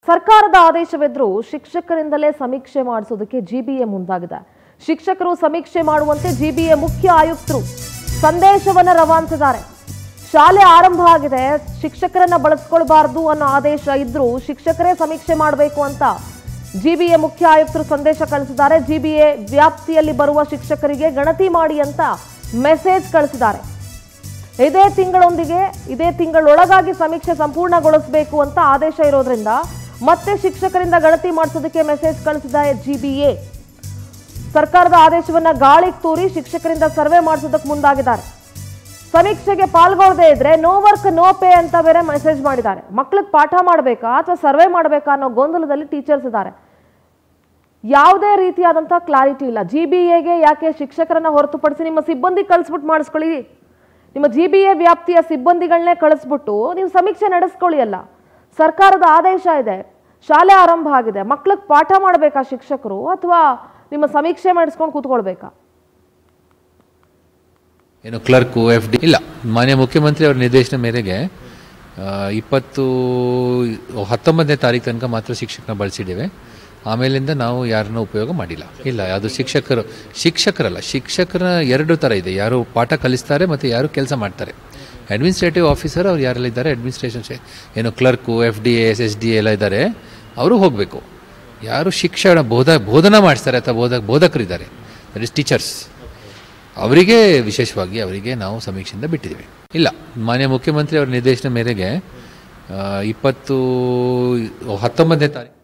ಸರ್ಕಾರದ ಆದೇಶವೆದ್ರೂ ಶಿಕ್ಷಕರಿಂದಲೇ ಸಮೀಕ್ಷೆ ಮಾಡಿಸೋದಕ್ಕೆ ಜಿಬಿಎ ಮುಂದಾಗಿದೆ. ಶಿಕ್ಷಕರು ಸಮೀಕ್ಷೆ ಮಾಡುವಂತೆ ಜಿಬಿಎ ಮುಖ್ಯ ಆಯುಕ್ತರು ಸಂದೇಶವನ್ನ ರವಾನಿಸಿದ್ದಾರೆ. ಶಾಲೆ ಆರಂಭ ಆಗಿದೆ, ಶಿಕ್ಷಕರನ್ನ ಬಳಸ್ಕೊಳ್ಬಾರ್ದು ಅನ್ನೋ ಆದೇಶ ಇದ್ರೂ ಶಿಕ್ಷಕರೇ ಸಮೀಕ್ಷೆ ಮಾಡಬೇಕು ಅಂತ ಜಿಬಿಎ ಮುಖ್ಯ ಆಯುಕ್ತರು ಸಂದೇಶ ಕಳಿಸಿದ್ದಾರೆ. ಜಿಬಿಎ ವ್ಯಾಪ್ತಿಯಲ್ಲಿ ಬರುವ ಶಿಕ್ಷಕರಿಗೆ ಗಣತಿ ಮಾಡಿ ಅಂತ ಮೆಸೇಜ್ ಕಳಿಸಿದ್ದಾರೆ. ಇದೇ ತಿಂಗಳೊಳಗಾಗಿ ಸಮೀಕ್ಷೆ ಸಂಪೂರ್ಣಗೊಳಿಸಬೇಕು ಅಂತ ಆದೇಶ ಇರೋದ್ರಿಂದ ಮತ್ತೆ ಶಿಕ್ಷಕರಿಂದ ಗಣತಿ ಮಾಡಿಸೋದಕ್ಕೆ ಮೆಸೇಜ್ ಕಳಿಸಿದ್ದಾರೆ ಜಿಬಿಎ. ಸರ್ಕಾರದ ಆದೇಶವನ್ನ ಗಾಳಿಗೆ ತೂರಿ ಶಿಕ್ಷಕರಿಂದ ಸರ್ವೆ ಮಾಡಿಸೋದಕ್ಕೆ ಮುಂದಾಗಿದ್ದಾರೆ. ಸಮೀಕ್ಷೆಗೆ ಪಾಲ್ಗೊಳ್ಳದೇ ಇದ್ರೆ ನೋ ವರ್ಕ್ ನೋ ಪೇ ಅಂತ ಬೇರೆ ಮೆಸೇಜ್ ಮಾಡಿದ್ದಾರೆ. ಮಕ್ಕಳಿಗೆ ಪಾಠ ಮಾಡಬೇಕಾ ಅಥವಾ ಸರ್ವೆ ಮಾಡಬೇಕಾ ಅನ್ನೋ ಗೊಂದಲದಲ್ಲಿ ಟೀಚರ್ಸ್ ಇದ್ದಾರೆ. ಯಾವುದೇ ರೀತಿಯಾದಂತಹ ಕ್ಲಾರಿಟಿ ಇಲ್ಲ. ಜಿಬಿಎಗೆ ಯಾಕೆ ಶಿಕ್ಷಕರನ್ನ ಹೊರತುಪಡಿಸಿ ನಿಮ್ಮ ಸಿಬ್ಬಂದಿ ಕಳಿಸ್ಬಿಟ್ಟು ಮಾಡಿಸ್ಕೊಳ್ಳಿ, ನಿಮ್ಮ ಜಿಬಿಎ ವ್ಯಾಪ್ತಿಯ ಸಿಬ್ಬಂದಿಗಳನ್ನೇ ಕಳಿಸ್ಬಿಟ್ಟು ನೀವು ಸಮೀಕ್ಷೆ ನಡೆಸ್ಕೊಳ್ಳಿ ಅಲ್ಲ. ಸರ್ಕಾರದ ಆದೇಶ ಇದೆ, ಶಾಲೆ ಆರಂಭ ಆಗಿದೆ, ಮಕ್ಕಳಿಗೆ ಪಾಠ ಮಾಡಬೇಕಾ ಶಿಕ್ಷಕರು ಅಥವಾ ನಿಮ್ಮ ಸಮೀಕ್ಷೆ ಮಾಡಿಸ್ಕೊಂಡು ಕೂತ್ಕೊಳ್ಬೇಕಾ? ಏನು ಕ್ಲರ್ಕು FD ಇಲ್ಲ. ಮಾನ್ಯ ಮುಖ್ಯಮಂತ್ರಿ ಅವರ ನಿರ್ದೇಶನ ಮೇರೆಗೆ 19ನೇ ತಾರೀಕು ತನಕ ಮಾತ್ರ ಶಿಕ್ಷಕನ ಬಳಸಿದ್ದೇವೆ. ಆಮೇಲಿಂದ ನಾವು ಯಾರನ್ನೂ ಉಪಯೋಗ ಮಾಡಿಲ್ಲ. ಇಲ್ಲ, ಅದು ಶಿಕ್ಷಕರಲ್ಲ. ಶಿಕ್ಷಕರ ಎರಡು ಥರ ಇದೆ, ಯಾರು ಪಾಠ ಕಲಿಸ್ತಾರೆ ಮತ್ತು ಯಾರು ಕೆಲಸ ಮಾಡ್ತಾರೆ. ಅಡ್ಮಿನಿಸ್ಟ್ರೇಟಿವ್ ಆಫೀಸರ್ ಅವ್ರು ಯಾರೆಲ್ಲ ಇದ್ದಾರೆ, ಅಡ್ಮಿನಿಸ್ಟ್ರೇಷನ್ ಏನು ಕ್ಲರ್ಕು FDA SSDA ಎಲ್ಲ ಇದ್ದಾರೆ, ಅವರು ಹೋಗಬೇಕು. ಯಾರು ಶಿಕ್ಷಣ ಬೋಧನಾ ಮಾಡಿಸ್ತಾರೆ ಅಥವಾ ಬೋಧಕರಿದ್ದಾರೆ, ದಟ್ ಇಸ್ ಟೀಚರ್ಸ್, ಅವರಿಗೆ ವಿಶೇಷವಾಗಿ ಅವರಿಗೆ ನಾವು ಸಮೀಕ್ಷೆಯಿಂದ ಬಿಟ್ಟಿದ್ದೀವಿ. ಇಲ್ಲ, ಮಾನ್ಯ ಮುಖ್ಯಮಂತ್ರಿ ಅವರ ನಿರ್ದೇಶನ ಮೇರೆಗೆ 19ನೇ ತಾರೀಕು